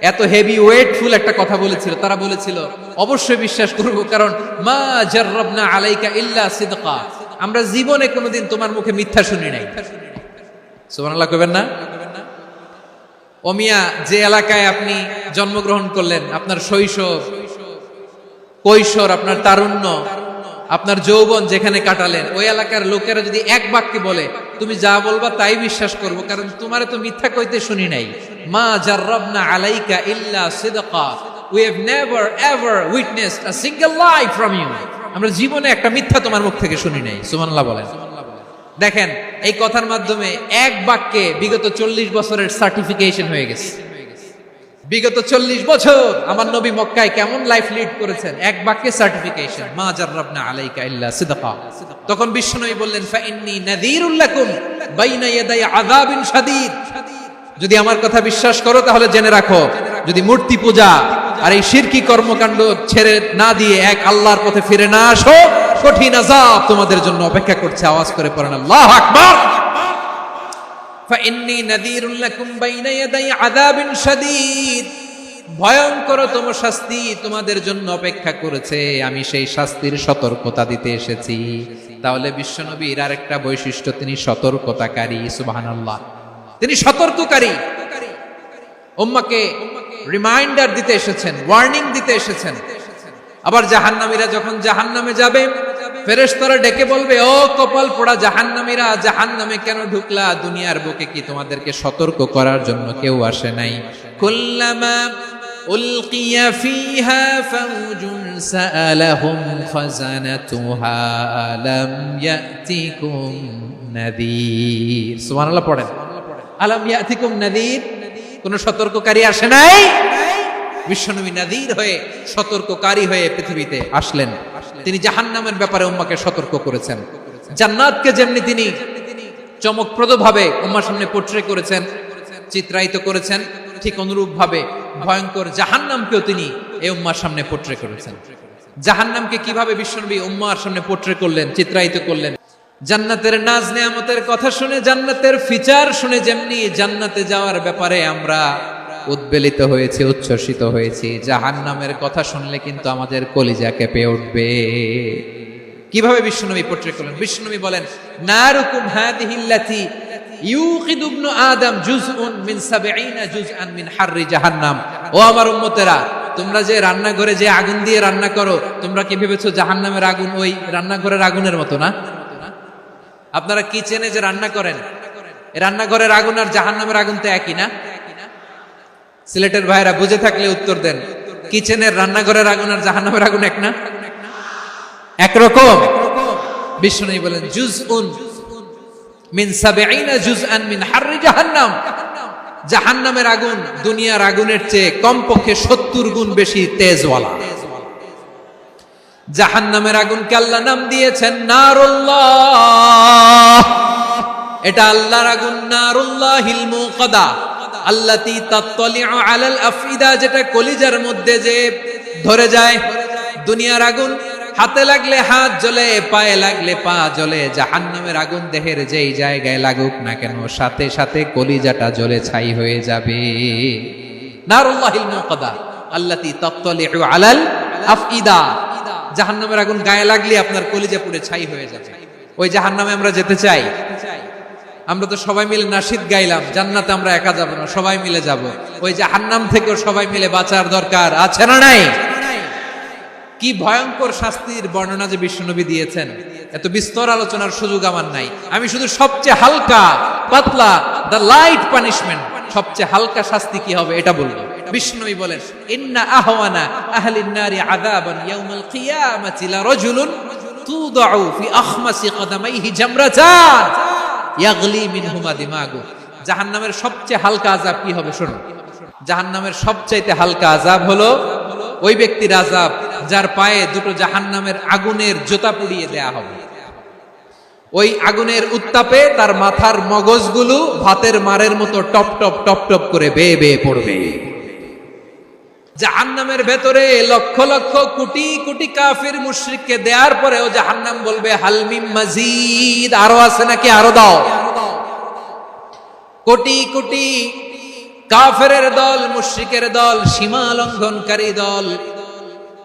এত হেভি ওয়েটফুল একটা কথা বলেছিল। তারা বলেছিল, অবশ্যই বিশ্বাস করব, কারণ মা জাররাবনা আলাইকা ইল্লা সিদকা, আমরা জীবনে কোনোদিন তোমার মুখে মিথ্যা শুনি নাই। সুবহানাল্লাহ কইবেন না? ও মিয়া, যে এলাকায় আপনি জন্মগ্রহণ করলেন, আপনার শৈশব, কৈশোর, আপনার তারুণ্য, আপনার যৌবন যেখানে কাটালেন, ওই এলাকার লোকেরা যদি এক বাক্যে বলে তুমি যা বলবা তাই বিশ্বাস করব, কারণ তোমারে তো মিথ্যা কইতে শুনি নাই। মা জাররাবনা আলাইকা ইল্লা সিদকা, we have never ever witnessed a single lie from you, আমরা জীবনে একটা মিথ্যা তোমার মুখ থেকে শুনি নাই। সুবহানাল্লাহ বলেন। দেখেন, এই কথার মাধ্যমে এক বাক্যে বিগত 40 বছরের সার্টিফিকেশন হয়ে গেছে। বিগত 40 বছর আমার নবী মক্কায় কেমন লাইফ লিড করেছেন, এক বাক্যে সার্টিফিকেশন, মা জাররাবনা আলাইকা ইল্লা সিদকা। তখন বিশ্বনবী বললেন, ফা ইন্নী নাযীরুল লাকুম বাইনা ইয়াদাই আযাবিন শাদীদ, যদি আমার কথা বিশ্বাস করো তাহলে জেনে রাখো, যদি মূর্তি পূজা আর এই শিরকি কর্মকাণ্ড ছেড়ে না দিয়ে এক আল্লাহর পথে ফিরে না আসো, কঠিন আযাব তোমাদের জন্য অপেক্ষা করছে। আওয়াজ করে পড়েন আল্লাহু আকবার। ফাইন্নী নাযীরুল লাকুম বাইনা ইয়াদাই আযাবিন শাদীদ, ভয়ঙ্করতম শাস্তি তোমাদের জন্য অপেক্ষা করেছে, আমি সেই শাস্তির সতর্কতা দিতে এসেছি। তাহলে বিশ্বনবীর আরেকটা বৈশিষ্ট্য, তিনি সতর্কতাকারী। সুবহানাল্লাহ, তিনি সতর্ককারী। উম্মাহকে রিমাইন্ডার দিতে এসেছেন, ওয়ার্নিং দিতে এসেছেন। আবার জাহান্নামীরা যখন জাহান্নামে যাবে, ফেরেশতারা ডেকে বলবে, ও কপাল পোড়া জাহান্নামীরা, জাহান্নামে কেন ঢুকলা? দুনিয়ার বুকে কি তোমাদেরকে সতর্ক করার জন্য কেউ আসে নাই? কুল্লামা উলকিয়া ফিহা ফাউজুন সাআলাহুম খাযানাতুহা আলাম ইয়াতিকুম নাযীর। সুবহানাল্লাহ পড়েন, আলাম ইয়াতিকুম নাযীর, কোন সতর্ককারী আসে নাই? বিশ্বনবী নাযীর হয়ে, সতর্ককারী হয়ে পৃথিবীতে আসলেন। তিনি জাহান্নামের ব্যাপারে উম্মাহকে সতর্ক করেছেন। জান্নাতকে যেমনি তিনি চমকপ্রদ ভাবে উম্মার সামনে পোট্রে করেছেন, চিত্রায়িত করেছেন, ঠিক অনুরূপ ভাবে ভয়ঙ্কর জাহান্নামকেও তিনি এই উম্মার সামনে পোট্রে করেছেন। জাহান্নামকে কিভাবে বিশ্বনবী উম্মার সামনে পোট্রে করলেন, চিত্রায়িত করলেন? জান্নাতের নাজ নেয়ামতের কথা শুনে, জান্নাতের ফিচার শুনে যেমনি জান্নাতে যাওয়ার ব্যাপারে আমরা উদ্বেলিত হয়েছি, উচ্ছ্বসিত হয়েছি, জাহান্নামের কথা শুনলে কিন্তু আমাদের কলিজা কেঁপে উঠবে। কিভাবে বিশ্বনবী পোট্রে করলেন? বিশ্বনবী বলেন, নারুকুম হাদিহিল্লাতি ইউকিদু ইবনু আদম জুজউন মিন 70 জুজআন মিন হাররি জাহান্নাম। ও আমার উম্মতেরা, তোমরা যে রান্নাঘরে যে আগুন দিয়ে রান্না করো, তোমরা কি ভেবেছো জাহান্নামের আগুন ওই রান্নাঘরের আগুনের মতো না? আপনারা কিচেনে যে রান্না করেন, রান্নাঘরের আগুন আর জাহান্নামের আগুন তো একই না? সিলেটের ভাইরা বুঝে থাকলে উত্তর দেন, কিচেনের রান্নাঘরের আগুন আর জাহান্নামের আগুন এক না? একরকম। বিশ্বনবী বলেন, জুজউন মিন 70 জুজআন মিন হাররি জাহান্নাম, জাহান্নামের আগুন দুনিয়ার আগুনের চেয়ে কমপক্ষে 70 গুণ বেশি তেজওয়ালা। জাহান্নামের আগুনকে আল্লাহ নাম দিয়েছেন নারুল্লাহ। এটা আল্লাহর আগুন, নারুল্লাহিল মুকাদা আল্লাতী তাত্তালিউ আলাল আফইদা, যেটা কলিজার মধ্যে যে ধরে যায়। দুনিয়ার আগুন হাতে লাগলে হাত জ্বলে, পায়ে লাগলে পা জ্বলে। জাহান্নামের আগুন দেহের যেই জায়গায় লাগুক না কেন, সাথে সাথে কলিজাটা জ্বলে ছাই হয়ে যাবে। নারুল্লাহিল মুকাদা আল্লাতী তাত্তালিউ আলাল আফইদা, জাহান্নামের আগুন গায়ে লাগলে আপনার কলিজা পুড়ে ছাই হয়ে যাবে। ওই জাহান্নামে আমরা যেতে চাই? আমরা তো সবাই মিলে নাশিদ গাইলাম, জান্নাতে আমরা একা যাব না, সবাই মিলে যাব। ওই জাহান্নাম থেকেও সবাই মিলে বাঁচার দরকার আছে না নাই? কি ভয়ঙ্কর শাস্তির বর্ণনা যে বিশ্বনবী দিয়েছেন, এত বিস্তর আলোচনার সুযোগ আমার নাই। আমি শুধু সবচেয়ে হালকা পাতলা, দ্য লাইট পানিশমেন্ট, সবচেয়ে হালকা শাস্তি কি হবে এটা বলবো। বিশ্বনবী বলেন, ইন্না আহওয়ানা আহলিন নারি আযাবান ইয়াউমাল কিয়ামাতি লা রাজুলুন তুদাউ ফি আখমাসি কদামাইহি জামরাতান ইয়াগলি মিনহুমা দিমাগু। জাহান্নামের সবচেয়ে হালকা আযাব কি হবে শুনুন। জাহান্নামের সবচাইতে হালকা আযাব হলো ওই ব্যক্তির আযাব যার পায়ে দুটো জাহান্নামের আগুনের জোতা পুড়িয়ে দেয়া হবে। ওই আগুনের উত্তাপে তার মাথার মগজগুলো ভাতের মারের মতো টপ টপ টপ টপ করে বেয়ে বেয়ে পড়বে। জাহান্নামের ভেতরে লক্ষ লক্ষ কোটি কোটি কাফির মুশরিককে দেওয়ার পরেও জাহান্নাম বলবে, হাল মিন মাজিদ, আরো আছে নাকি, আরো দাও। কোটি কোটি কাফেরের দল, মুশরিকের দল, সীমা লঙ্ঘনকারী দল,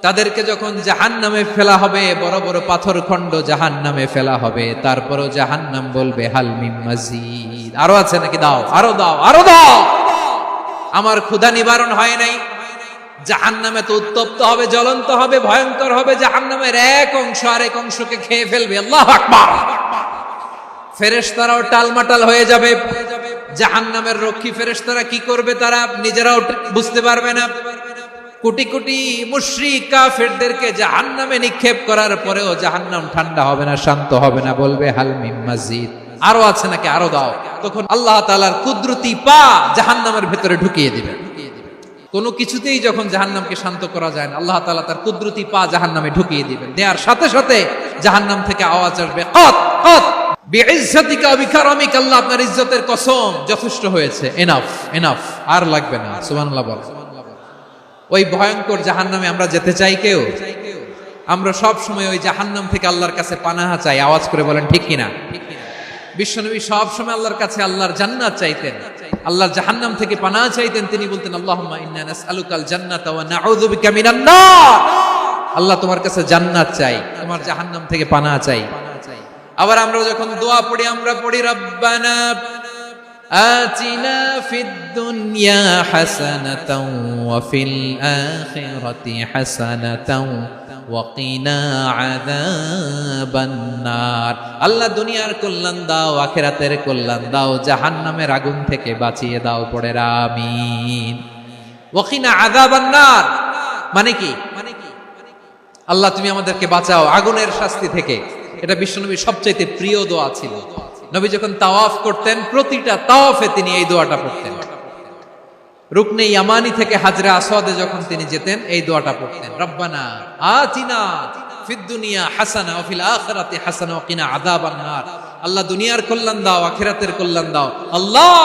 তাদেরকে যখন জাহান্নামে ফেলা হবে, বড় বড় পাথর খণ্ড জাহান্নামে ফেলা হবে, তারপরও জাহান্নাম বলবে, হাল মিন মাজিদ, আরো আছে নাকি, দাও, আরো দাও, আরো দাও। আমার ক্ষুধা নিবারণ হয় নাই। জাহান্নামে তো উত্তপ্ত হবে, জ্বলন্ত হবে, ভয়ঙ্কর হবে। জাহান্নামের এক অংশ আরেক অংশকে খেয়ে ফেলবে। আল্লাহু আকবার। ফেরেশতারাও টালমাটাল হয়ে যাবে। জাহান্নামের রক্ষী ফেরেশতারা কি করবে তারা নিজেরাও বুঝতে পারবে না। কোটি কোটি মুশরিক কাফেরদেরকে জাহান্নামে নিক্ষেপ করার পরেও জাহান্নাম ঠান্ডা হবে না, শান্ত হবে না, বলবে হাল মিন মাজিদ, আরো আছে নাকি, আরো দাও। তখন আল্লাহ তাআলার কুদরতি পা জাহান্নামের ভেতরে ঢুকিয়ে দিবেন। কোনো কিছুতেই যখন জাহান্নামকে শান্ত করা যায় না, আল্লাহ তাআলা তার কুদরতি পা জাহান্নামে ঢুকিয়ে দিবেন। দেওয়ার সাথে সাথে জাহান্নাম থেকে আওয়াজ আসবে, কত কত বিইজ্জাতিকা ওয়া বিকারামিকা, আল্লাহ আপনার ইজ্জতের কসম, যথেষ্ট হয়েছে, এনাফ এনাফ, আর লাগবে না। সুবহানাল্লাহ বল। ওই ভয়ঙ্কর জাহান্নামে আমরা যেতে চাই কেউ? আমরা সব সময় ওই জাহান্নাম থেকে আল্লাহর কাছে পানাহা চাই। আওয়াজ করে বলেন ঠিক কিনা? বিশ্বনবী সব সময় আল্লাহর কাছে আল্লাহর জান্নাত চাইতেন, আল্লাহর জাহান্নাম থেকে পানাহা চাইতেন। তিনি বলতেন আল্লাহুম্মা ইন্না নাসআলুকাল জান্নাতা ওয়া নাউযু বিকা মিনান নার। আল্লাহ তোমার কাছে জান্নাত চাই, তোমার জাহান্নাম থেকে পানাহা চাই। আবার আমরা যখন দোয়া পড়ি, আমরা পড়ি রব্বানা আতিনা ফিদ দুনিয়া হাসানাতাও ওয়া ফিল আখিরাতি হাসানাতাও ওয়া কিনা আযাবান নার। আল্লাহ দুনিয়ার কল্যাণ দাও, আখিরাতের কল্যাণ দাও, জাহান্নামের আগুন থেকে বাঁচিয়ে দাও। পড়ে আমিন। ওয়া কিনা আযাবান নার মানে কি? আল্লাহ তুমি আমাদেরকে বাঁচাও আগুনের শাস্তি থেকে। এটা বিশ্বনবীর সবচাইতে প্রিয় দোয়া ছিল। নবী যখন তাওয়াফ করতেন, প্রতিটা তাওয়াফে তিনি এই দোয়াটা পড়তেন। রুকনে ইয়ামানি থেকে হাজরে আসওয়াদে যখন তিনি যেতেন, এই দোয়াটা পড়তেন, রব্বানা আতিনা ফিদ দুনিয়া হাসানা ওয়া ফিল আখিরাতি হাসানা ওয়া কিনা আযাবান নার। আল্লাহ দুনিয়ার কল্যাণ দাও, আখিরাতের কল্যাণ দাও। আল্লাহ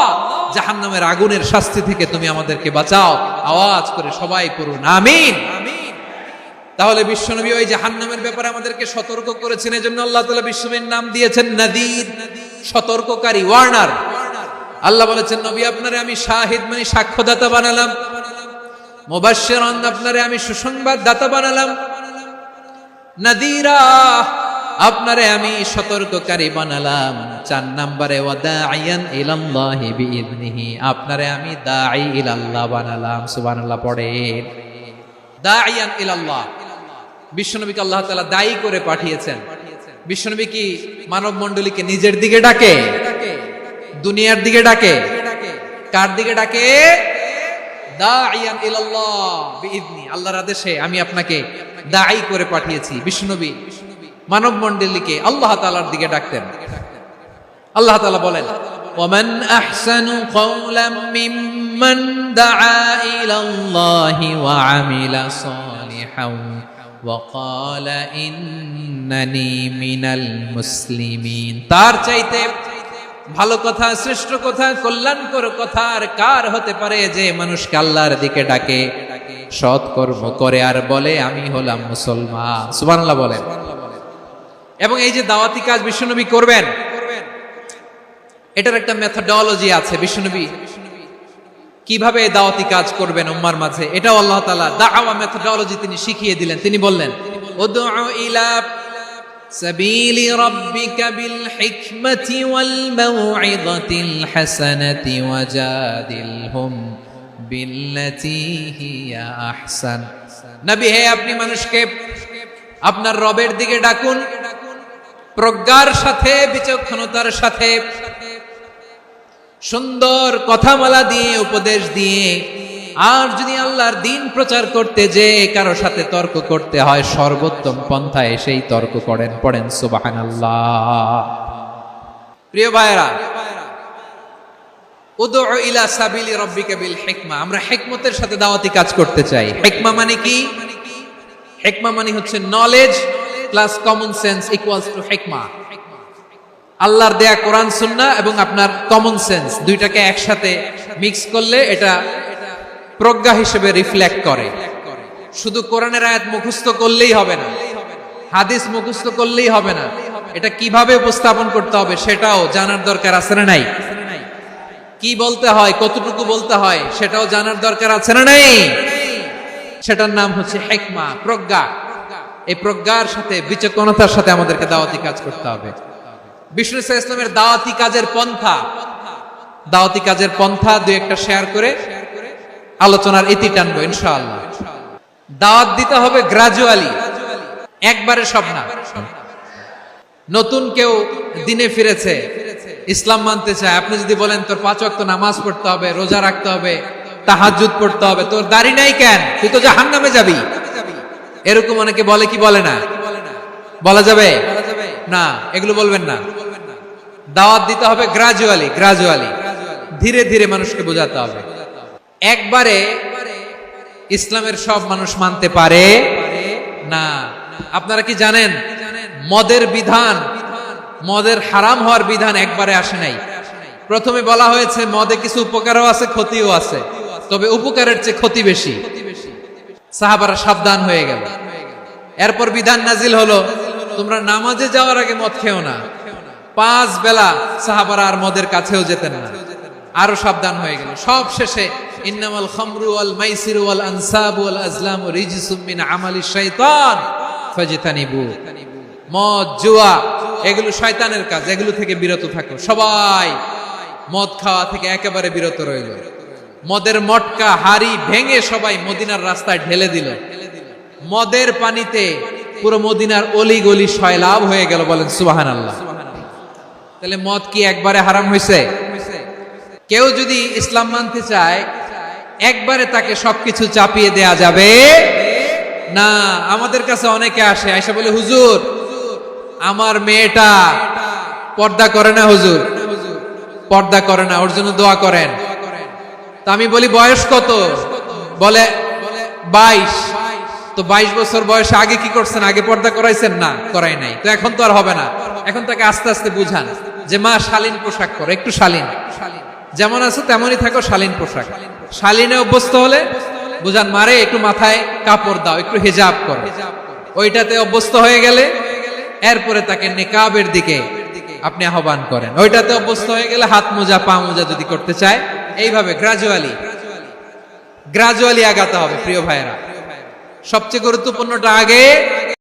জাহান্নামের আগুনের শাস্তি থেকে তুমি আমাদেরকে বাঁচাও। আওয়াজ করে সবাই পড়ুন আমিন। তাহলে বিশ্বনবী ওই জাহান্নামের ব্যাপারে আমাদেরকে সতর্ক করেছেন। এজন্য আল্লাহ তাআলা বিশ্বনবীর নাম দিয়েছেন নাযীর, সতর্ককারী, ওয়ার্নার। আল্লাহ বলেছেন নবী আপনারে আমি শাহিদ মানে সাক্ষ্যদাতা বানালাম, মুবাশশিরান আপনারে আমি সুসংবাদ দাতা বানালাম, নাযীরা আপনারে আমি সতর্ককারী বানালাম। 4 নম্বরে ওয়া দাঈয়ান ইলাল্লাহি বিইذনিহি, আপনারে আমি দাঈ ইলাল্লাহ বানালাম। সুবহানাল্লাহ পড়েন। দাঈয়ান ইলাল্লাহ, বিশ্বনবীকে আল্লাহ তাআলা দায়ী করে পাঠিয়েছেন। বিশ্বনবী কি মানব মণ্ডলীকে নিজের দিকে ডাকে? দুনিয়ার দিকে ডাকে? কার দিকে ডাকে? দাঈয়ান ইলাল্লাহ বিইذনি, আল্লাহর আদেশে আমি আপনাকে দায়ী করে পাঠিয়েছি। বিশ্বনবী মানব মণ্ডলীকে আল্লাহ তাআলার দিকে ডাকতেন। আল্লাহ তাআলা বলেন ওয়ামান আহসানু কওলাম মিম্মান দাআ ইলাল্লাহি ওয়া আমিলা সালিহান ওয়া ক্বালা ইন্নানি মিনাল মুসলিমিন। তার চাইতে ভালো কথা, শ্রেষ্ঠ কথা, কল্যাণকর কথা আর কার হতে পারে যে মানুষকে আল্লাহর দিকে ডাকে, সৎ কর্ম করে আর বলে আমি হলাম মুসলমান। সুবহানাল্লাহ বলেন। এবং এই যে দাওয়াতি কাজ বিশ্বনবী করবেন, এটার একটা মেথডোলজি আছে। বিশ্বনবী কিভাবে দাওয়াতি কাজ করবেন উম্মার মাঝে, এটাও আল্লাহ তাআলা দাওয়া মেথডোলজি তিনি শিখিয়ে দিলেন। তিনি বললেন উদউ ইলা সাবিলি রাব্বিকা বিল হিকমাতি ওয়াল মাউইযাতিল হাসানাতি ওয়াজাদিলহুম বিল্লাতী হিয়া আহসান। নবী হে, আপনি মানুষকে আপনার রবের দিকে ডাকুন প্রজ্ঞার সাথে, বিচক্ষণতার সাথে, সুন্দর কথামালা দিয়ে, উপদেশ দিয়ে। আর যদি আল্লাহর দ্বীন প্রচার করতে যে কারো সাথে তর্ক করতে হয়, সর্বোত্তম পন্থায় সেই তর্ক করেন। পড়েন সুবহানাল্লাহ। প্রিয় ভাইরা, উদউ ইলা সাবিলি রাব্বিকা বিল হিকমা, আমরা হিকমতের সাথে দাওয়াতি কাজ করতে চাই। হিকমা মানে কি? হিকমা মানে হচ্ছে knowledge plus common sense equals to হিকমা। আল্লাহর দেয়া কোরআন সুন্নাহ এবং আপনার কমন সেন্স দুইটাকে একসাথে মিক্স করলে এটা প্রজ্ঞা হিসেবে রিফ্লেক্ট করে। শুধু কোরআনের আয়াত মুখস্থ করলেই হবে না, হাদিস মুখস্থ করলেই হবে না, এটা কিভাবে উপস্থাপন করতে হবে সেটাও জানার দরকার আছে না নাই? কি বলতে হয়, কতটুকু বলতে হয় সেটাও জানার দরকার আছে না নাই? সেটার নাম হচ্ছে হিকমা, প্রজ্ঞা। এই প্রজ্ঞার সাথে, বিচক্ষণতার সাথে আমাদেরকে দাওয়াতি কাজ করতে হবে। বিষ্ণু ইসলামের দাওয়াতি কাজের পন্থা দুই একটা শেয়ার করে আলোচনার ইতি টানবো ইনশাআল্লাহ। দাওয়াত দিতে হবে গ্রাজুয়ালি, একবারে সব না। নতুন কেউ দিনে ফিরেছে, ইসলাম মানতে চায়, আপনি যদি বলেন তোর 5 ওয়াক্ত নামাজ পড়তে হবে, রোজা রাখতে হবে, তাহাজ্জুদ পড়তে হবে, তোর দাড়ি নাই কেন, তুই তো জাহান্নামে যাবি, এরকম অনেকে বলে কি বলে না? বলা যাবে না, এগুলো বলবেন না। দাওয়াত দিতে হবে গ্রাজুয়ালি, ধীরে ধীরে মানুষকে বোঝাতে হবে। একবারে ইসলামের সব মানুষ মানতে পারে না। আপনারা কি জানেন মদের বিধান, মদের হারাম হওয়ার বিধান একবারে আসে নাই। প্রথমে বলা হয়েছে মদে কিছু উপকারও আছে, ক্ষতিও আছে, তবে উপকারের চেয়ে ক্ষতি বেশি। সাহাবারা সাবধান হয়ে গেল। এরপর বিধান নাজিল হলো, তোমরা নামাজে যাওয়ার আগে মদ খেও না। 5 বেলা সাহাবারা আর মদের কাছেও যেতেন না, আরো সাবধান হয়ে গেল। সব শেষে ইন্নামাল খামরু ওয়াল মাইসিরু ওয়াল আনসাবু ওয়াল আজলামু রিজসুম মিন আমালিশ শাইতান ফাজতানিবু। মদ, জুয়া এগুলো শয়তানের কাজ, এগুলো থেকে বিরত থাকো। সবাই মদ খাওয়া থেকে একেবারে বিরত রইল। মদের মটকা হাড়ি ভেঙে সবাই মদিনার রাস্তায় ঢেলে দিল। মদের পানিতে পুরো মদিনার অলি গলি সয়লাভ হয়ে গেল। বলেন সুবহানাল্লাহ। তাহলে মদ কি একবারে হারাম হয়েছে? কেউ যদি ইসলাম মানতে চায় একবারে তাকে সবকিছু চাপিয়ে দেয়া যাবে না। আমাদের কাছে অনেকে আসে, আয়সা বলে হুজুর আমার মেয়েটা পর্দা করে না, হুজুর পর্দা করে না, ওর জন্য দোয়া করেন। তা আমি বলি বয়স কত? বলে 22। তো 22 বছর বয়সে আগে কি করছেন? আগে পর্দা করাইছেন? না, করাই নাই। তো এখন তো আর হবে না। এখন তাকে আস্তে আস্তে বুঝান যে মা শালীন পোশাক করো, একটু শালীন, যেমন আছো তেমনই থাকো, শালীন পোশাক। শালীনে অভ্যস্ত হলে বুঝান মারে একটু মাথায় কাপড় দাও, একটু হিজাব করো। ওইটাতে অভ্যস্ত হয়ে গেলে এরপরে তাকে নিকাবের দিকে আপনি আহ্বান করেন। ওইটাতে অভ্যস্ত হয়ে গেলে হাত মোজা, পা মোজা যদি করতে চায়, এইভাবে গ্রাজুয়ালি আগাতে হবে। প্রিয় ভাইয়েরা, সবচেয়ে গুরুত্বপূর্ণটা আগে,